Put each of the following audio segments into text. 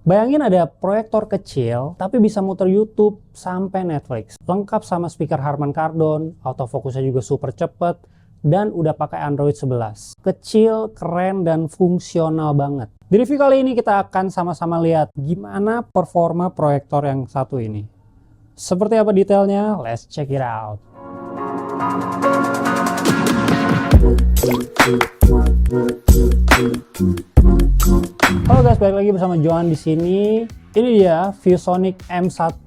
Bayangin ada proyektor kecil tapi bisa muter YouTube sampai Netflix. Lengkap sama speaker Harman Kardon, autofokusnya juga super cepet, dan udah pakai Android 11. Kecil, keren, dan fungsional banget. Di review kali ini kita akan sama-sama lihat gimana performa proyektor yang satu ini. Seperti apa detailnya? Let's check it out. Halo guys, balik lagi bersama Johan di sini. Ini dia ViewSonic M1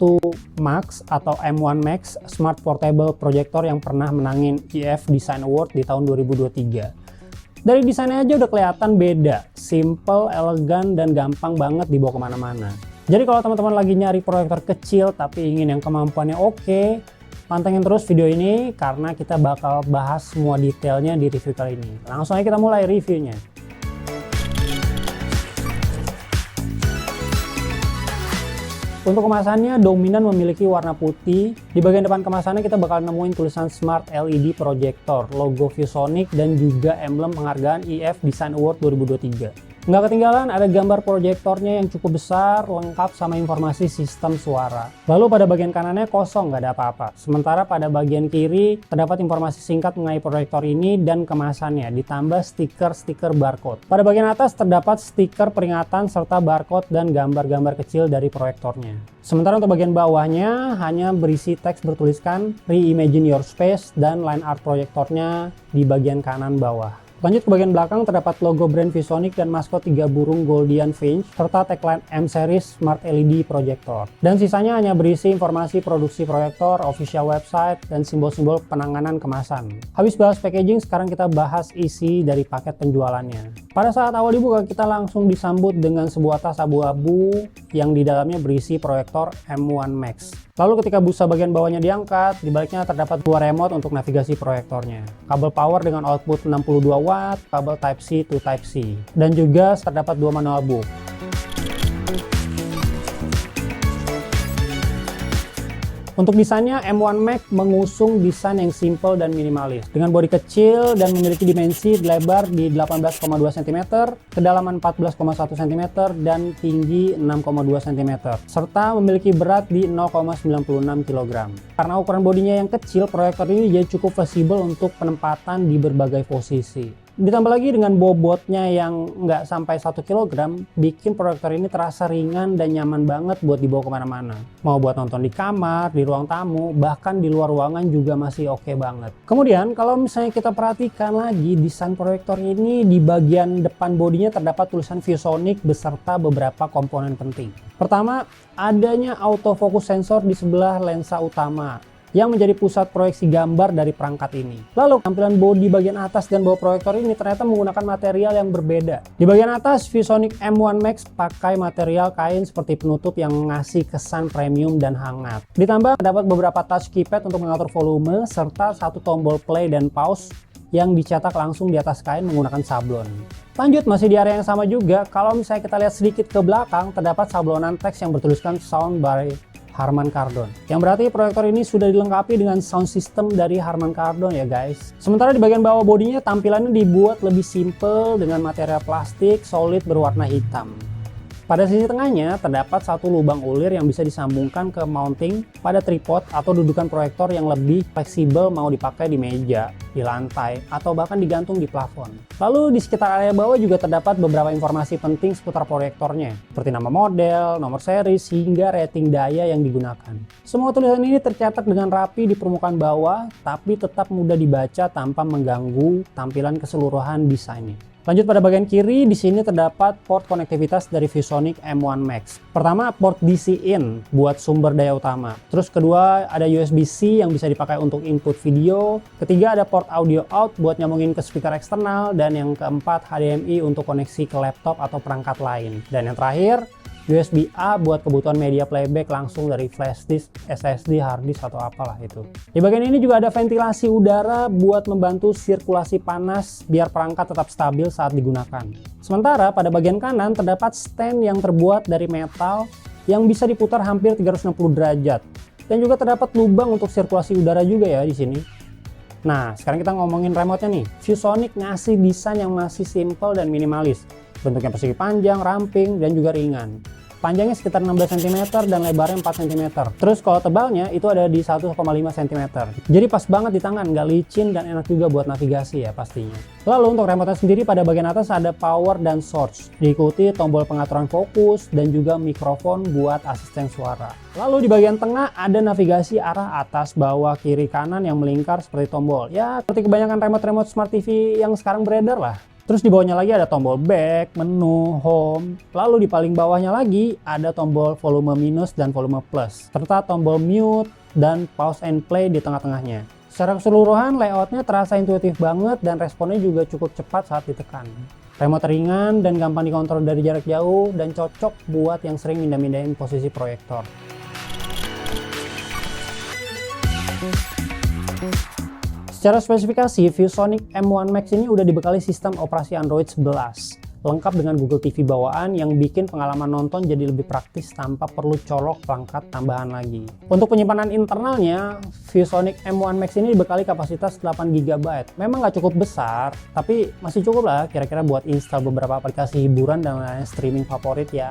Max atau M1 Max Smart Portable Projector yang pernah menangin iF Design Award di tahun 2023. Dari desainnya aja udah kelihatan beda, simple, elegan, dan gampang banget dibawa kemana-mana. Jadi kalau teman-teman lagi nyari proyektor kecil tapi ingin yang kemampuannya oke, pantengin terus video ini karena kita bakal bahas semua detailnya di review kali ini. Langsung aja kita mulai reviewnya. Untuk kemasannya dominan memiliki warna putih. Di bagian depan kemasannya kita bakal nemuin tulisan Smart LED Projector, logo ViewSonic, dan juga emblem penghargaan iF Design Award 2023. Nggak ketinggalan ada gambar proyektornya yang cukup besar, lengkap sama informasi sistem suara. Lalu pada bagian kanannya kosong, nggak ada apa-apa. Sementara pada bagian kiri terdapat informasi singkat mengenai proyektor ini dan kemasannya, ditambah stiker-stiker barcode. Pada bagian atas terdapat stiker peringatan serta barcode dan gambar-gambar kecil dari proyektornya. Sementara untuk bagian bawahnya hanya berisi teks bertuliskan Reimagine Your Space dan line art proyektornya di bagian kanan bawah. Lanjut ke bagian belakang terdapat logo brand ViewSonic dan maskot 3 burung Goldian Finch serta tagline M Series Smart LED Projector. Dan sisanya hanya berisi informasi produksi proyektor, official website, dan simbol-simbol penanganan kemasan. Habis bahas packaging, sekarang kita bahas isi dari paket penjualannya. Pada saat awal dibuka, kita langsung disambut dengan sebuah tas abu-abu yang di dalamnya berisi proyektor M1 Max. Lalu ketika busa bagian bawahnya diangkat, di baliknya terdapat dua remote untuk navigasi proyektornya. Kabel power dengan output 62 watt, kabel Type-C to Type-C. Dan juga terdapat dua manual book. Untuk desainnya, M1 Max mengusung desain yang simple dan minimalis. Dengan bodi kecil dan memiliki dimensi lebar di 18,2 cm, kedalaman 14,1 cm, dan tinggi 6,2 cm. Serta memiliki berat di 0,96 kg. Karena ukuran bodinya yang kecil, proyektor ini jadi cukup fleksibel untuk penempatan di berbagai posisi. Ditambah lagi dengan bobotnya yang nggak sampai 1 kg, bikin proyektor ini terasa ringan dan nyaman banget buat dibawa kemana-mana. Mau buat nonton di kamar, di ruang tamu, bahkan di luar ruangan juga masih oke banget. Kemudian kalau misalnya kita perhatikan lagi desain proyektor ini, di bagian depan bodinya terdapat tulisan ViewSonic beserta beberapa komponen penting. Pertama, adanya autofocus sensor di sebelah lensa utama yang menjadi pusat proyeksi gambar dari perangkat ini. Lalu tampilan bodi bagian atas dan bawah proyektor ini ternyata menggunakan material yang berbeda. Di bagian atas, ViewSonic M1 Max pakai material kain seperti penutup yang ngasih kesan premium dan hangat. Ditambah terdapat beberapa touch keypad untuk mengatur volume serta satu tombol play dan pause yang dicetak langsung di atas kain menggunakan sablon. Lanjut, masih di area yang sama juga, kalau misalnya kita lihat sedikit ke belakang, terdapat sablonan teks yang bertuliskan Sound by Harman Kardon, yang berarti proyektor ini sudah dilengkapi dengan sound system dari Harman Kardon ya guys. Sementara di bagian bawah bodinya tampilannya dibuat lebih simple dengan material plastik solid berwarna hitam. Pada sisi tengahnya terdapat satu lubang ulir yang bisa disambungkan ke mounting pada tripod atau dudukan proyektor yang lebih fleksibel mau dipakai di meja, di lantai, atau bahkan digantung di plafon. Lalu di sekitar area bawah juga terdapat beberapa informasi penting seputar proyektornya, seperti nama model, nomor seri, hingga rating daya yang digunakan. Semua tulisan ini tercetak dengan rapi di permukaan bawah, tapi tetap mudah dibaca tanpa mengganggu tampilan keseluruhan desainnya. Lanjut pada bagian kiri, di sini terdapat port konektivitas dari ViewSonic M1 Max. Pertama, port DC in buat sumber daya utama. Terus kedua, ada USB-C yang bisa dipakai untuk input video. Ketiga, ada port audio out buat nyambungin ke speaker eksternal. Dan yang keempat, HDMI untuk koneksi ke laptop atau perangkat lain. Dan yang terakhir, USB-A buat kebutuhan media playback langsung dari flash disk, SSD, hard disk, atau apalah itu. Di bagian ini juga ada ventilasi udara buat membantu sirkulasi panas biar perangkat tetap stabil saat digunakan. Sementara pada bagian kanan terdapat stand yang terbuat dari metal yang bisa diputar hampir 360 derajat. Dan juga terdapat lubang untuk sirkulasi udara juga ya di sini. Nah, sekarang kita ngomongin remote-nya nih. ViewSonic ngasih desain yang masih simple dan minimalis. Bentuknya persegi panjang, ramping, dan juga ringan. Panjangnya sekitar 16 cm dan lebarnya 4 cm. Terus kalau tebalnya itu ada di 1,5 cm. Jadi pas banget di tangan, nggak licin dan enak juga buat navigasi ya pastinya. Lalu untuk remote sendiri pada bagian atas ada power dan source. Diikuti tombol pengaturan fokus dan juga mikrofon buat asisten suara. Lalu di bagian tengah ada navigasi arah atas, bawah, kiri, kanan yang melingkar seperti tombol. Ya seperti kebanyakan remote Smart TV yang sekarang beredar lah. Terus di bawahnya lagi ada tombol back, menu, home. Lalu di paling bawahnya lagi ada tombol volume minus dan volume plus. Serta tombol mute dan pause and play di tengah-tengahnya. Secara keseluruhan layoutnya terasa intuitif banget dan responnya juga cukup cepat saat ditekan. Remote ringan dan gampang dikontrol dari jarak jauh dan cocok buat yang sering pindah-pindahin posisi proyektor. Secara spesifikasi, ViewSonic M1 Max ini udah dibekali sistem operasi Android 11, lengkap dengan Google TV bawaan yang bikin pengalaman nonton jadi lebih praktis tanpa perlu colok perangkat tambahan lagi. Untuk penyimpanan internalnya, ViewSonic M1 Max ini dibekali kapasitas 8 GB. Memang nggak cukup besar, tapi masih cukup lah kira-kira buat install beberapa aplikasi hiburan dan lain streaming favorit ya,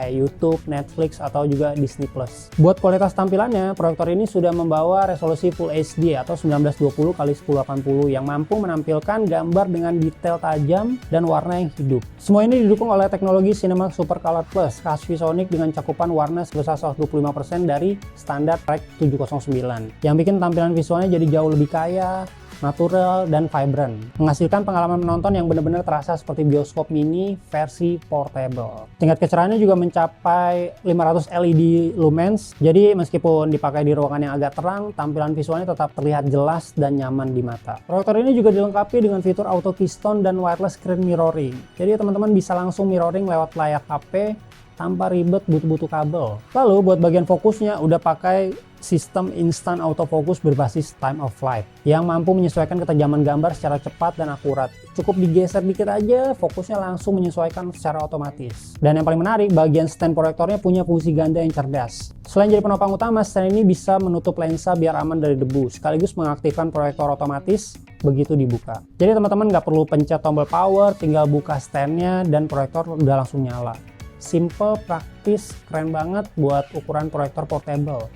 kayak YouTube, Netflix, atau juga Disney+. Buat kualitas tampilannya, proyektor ini sudah membawa resolusi Full HD atau 1920x1080 yang mampu menampilkan gambar dengan detail tajam dan warna yang hidup. Semua ini didukung oleh teknologi Cinema Super Color Plus khas ViewSonic dengan cakupan warna sebesar 125% dari standar Rec 709, yang bikin tampilan visualnya jadi jauh lebih kaya, natural, dan vibrant, menghasilkan pengalaman menonton yang benar-benar terasa seperti bioskop mini versi portable. Tingkat kecerahannya juga mencapai 500 LED lumens, jadi meskipun dipakai di ruangan yang agak terang, tampilan visualnya tetap terlihat jelas dan nyaman di mata. Proyektor ini juga dilengkapi dengan fitur auto keystone dan wireless screen mirroring, jadi teman-teman bisa langsung mirroring lewat layar HP tanpa ribet butuh-butuh kabel. Lalu buat bagian fokusnya udah pakai sistem instant autofocus berbasis time of flight yang mampu menyesuaikan ketajaman gambar secara cepat dan akurat. Cukup digeser dikit aja, fokusnya langsung menyesuaikan secara otomatis. Dan yang paling menarik, bagian stand proyektornya punya fungsi ganda yang cerdas. Selain jadi penopang utama, stand ini bisa menutup lensa biar aman dari debu, sekaligus mengaktifkan proyektor otomatis begitu dibuka. Jadi teman-teman nggak perlu pencet tombol power, tinggal buka standnya dan proyektor udah langsung nyala. Simple, praktis, keren banget buat ukuran proyektor portable.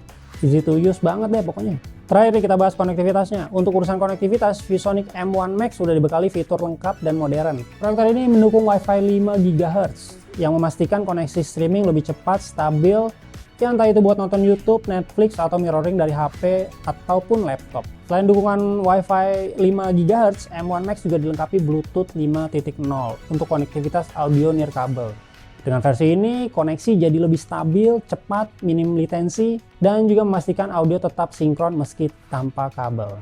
Easy to use banget deh pokoknya. Terakhir kita bahas konektivitasnya. Untuk urusan konektivitas, ViewSonic M1 Max sudah dibekali fitur lengkap dan modern. Proyektor ini mendukung Wi-Fi 5 GHz yang memastikan koneksi streaming lebih cepat, stabil, ya entah itu buat nonton YouTube, Netflix, atau mirroring dari HP ataupun laptop. Selain dukungan Wi-Fi 5 GHz, M1 Max juga dilengkapi Bluetooth 5.0 untuk konektivitas audio nirkabel. Dengan versi ini, koneksi jadi lebih stabil, cepat, minim latency, dan juga memastikan audio tetap sinkron meski tanpa kabel.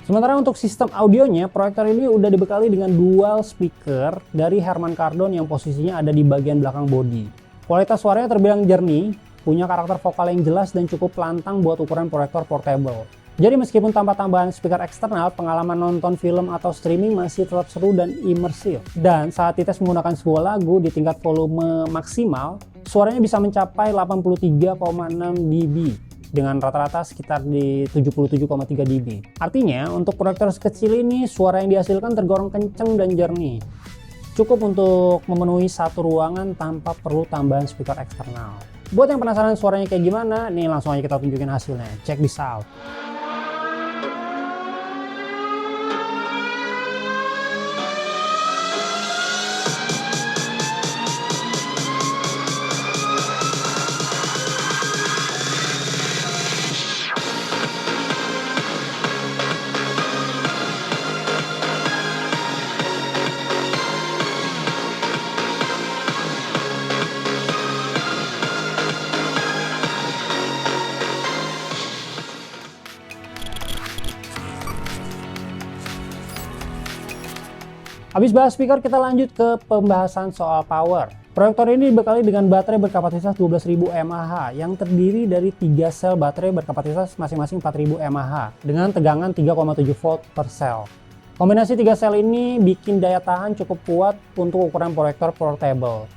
Sementara untuk sistem audionya, proyektor ini udah dibekali dengan dual speaker dari Harman Kardon yang posisinya ada di bagian belakang bodi. Kualitas suaranya terbilang jernih, punya karakter vokal yang jelas dan cukup lantang buat ukuran proyektor portable. Jadi meskipun tanpa tambahan speaker eksternal, pengalaman nonton film atau streaming masih tetap seru dan imersif. Dan saat dites menggunakan sebuah lagu di tingkat volume maksimal, suaranya bisa mencapai 83,6 dB dengan rata-rata sekitar di 77,3 dB. Artinya, untuk proyektor sekecil ini, suara yang dihasilkan tergolong kenceng dan jernih. Cukup untuk memenuhi satu ruangan tanpa perlu tambahan speaker eksternal. Buat yang penasaran suaranya kayak gimana, nih langsung aja kita tunjukin hasilnya. Check this out. Habis bahas speaker, kita lanjut ke pembahasan soal power. Proyektor ini dibekali dengan baterai berkapasitas 12.000 mAh yang terdiri dari 3 sel baterai berkapasitas masing-masing 4.000 mAh dengan tegangan 3,7 volt per sel. Kombinasi 3 sel ini bikin daya tahan cukup kuat untuk ukuran proyektor portable.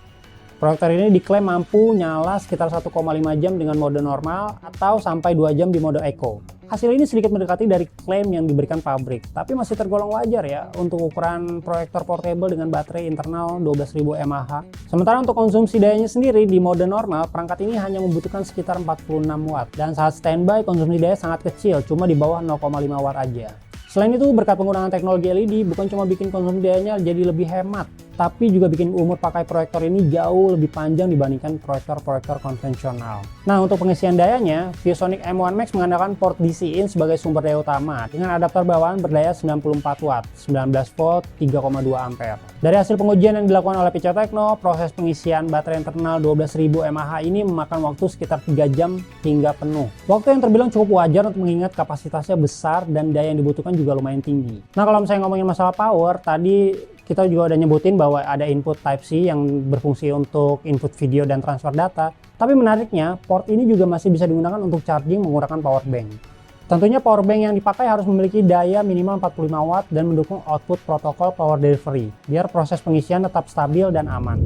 Proyektor ini diklaim mampu nyala sekitar 1,5 jam dengan mode normal atau sampai 2 jam di mode eco. Hasil ini sedikit mendekati dari klaim yang diberikan pabrik, tapi masih tergolong wajar ya untuk ukuran proyektor portable dengan baterai internal 12.000 mAh. Sementara untuk konsumsi dayanya sendiri di mode normal, perangkat ini hanya membutuhkan sekitar 46 watt dan saat standby konsumsi daya sangat kecil, cuma di bawah 0,5 watt aja. Selain itu, berkat penggunaan teknologi LED, bukan cuma bikin konsumsi dayanya jadi lebih hemat, tapi juga bikin umur pakai proyektor ini jauh lebih panjang dibandingkan proyektor-proyektor konvensional. Nah, untuk pengisian dayanya, ViewSonic M1 Max mengandalkan port DC-in sebagai sumber daya utama dengan adaptor bawaan berdaya 94 watt, 19 volt, 3,2 ampere. Dari hasil pengujian yang dilakukan oleh PC Tekno, proses pengisian baterai internal 12.000 mAh ini memakan waktu sekitar 3 jam hingga penuh. Waktu yang terbilang cukup wajar untuk mengingat kapasitasnya besar dan daya yang dibutuhkan juga lumayan tinggi. Nah, kalau misalnya ngomongin masalah power, tadi kita juga udah nyebutin bahwa ada input Type-C yang berfungsi untuk input video dan transfer data. Tapi menariknya, port ini juga masih bisa digunakan untuk charging menggunakan power bank. Tentunya power bank yang dipakai harus memiliki daya minimal 45 watt dan mendukung output protokol power delivery, biar proses pengisian tetap stabil dan aman.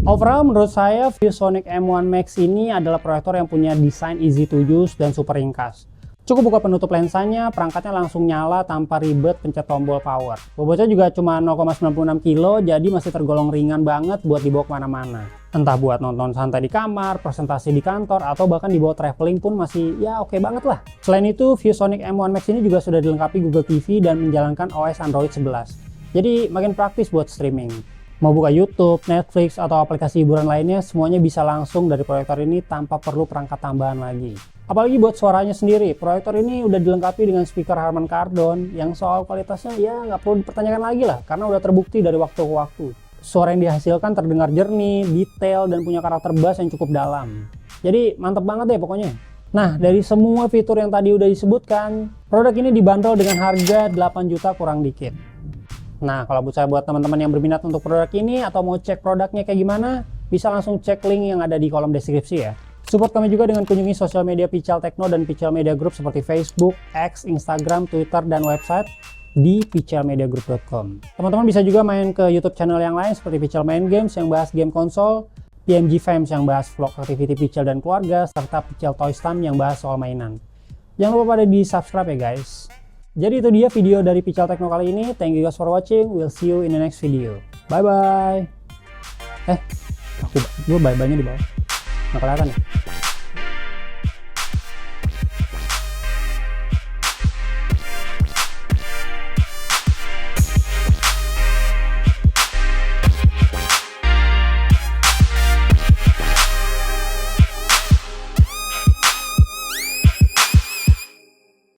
Overall, menurut saya, ViewSonic M1 Max ini adalah proyektor yang punya desain easy to use dan super ringkas. Cukup buka penutup lensanya, perangkatnya langsung nyala tanpa ribet pencet tombol power. Bobotnya juga cuma 0,96 kg, jadi masih tergolong ringan banget buat dibawa kemana-mana. Entah buat nonton santai di kamar, presentasi di kantor, atau bahkan dibawa traveling pun masih ya oke banget lah. Selain itu, ViewSonic M1 Max ini juga sudah dilengkapi Google TV dan menjalankan OS Android 11. Jadi makin praktis buat streaming. Mau buka YouTube, Netflix, atau aplikasi hiburan lainnya, semuanya bisa langsung dari proyektor ini tanpa perlu perangkat tambahan lagi. Apalagi buat suaranya sendiri, proyektor ini udah dilengkapi dengan speaker Harman Kardon yang soal kualitasnya ya nggak perlu dipertanyakan lagi lah, karena udah terbukti dari waktu ke waktu. Suara yang dihasilkan terdengar jernih, detail, dan punya karakter bass yang cukup dalam. Jadi mantep banget deh pokoknya. Nah, dari semua fitur yang tadi udah disebutkan, produk ini dibanderol dengan harga 8 juta kurang dikit. Nah, kalau buat teman-teman yang berminat untuk produk ini atau mau cek produknya kayak gimana, bisa langsung cek link yang ada di kolom deskripsi ya. Support kami juga dengan kunjungi sosial media Pical Tekno dan Pical Media Group seperti Facebook, X, Instagram, Twitter, dan website di picalmediagroup.com. Teman-teman bisa juga main ke YouTube channel yang lain seperti Pical Main Games yang bahas game konsol, PMG Fames yang bahas vlog aktiviti Pical dan keluarga, serta Pical Toys Time yang bahas soal mainan. Jangan lupa pada di subscribe ya guys. Jadi itu dia video dari Pical Tekno kali ini. Thank you guys for watching. We'll see you in the next video. Bye bye. Gue bye-bye-nya di bawah. Nggak kelihatan ya?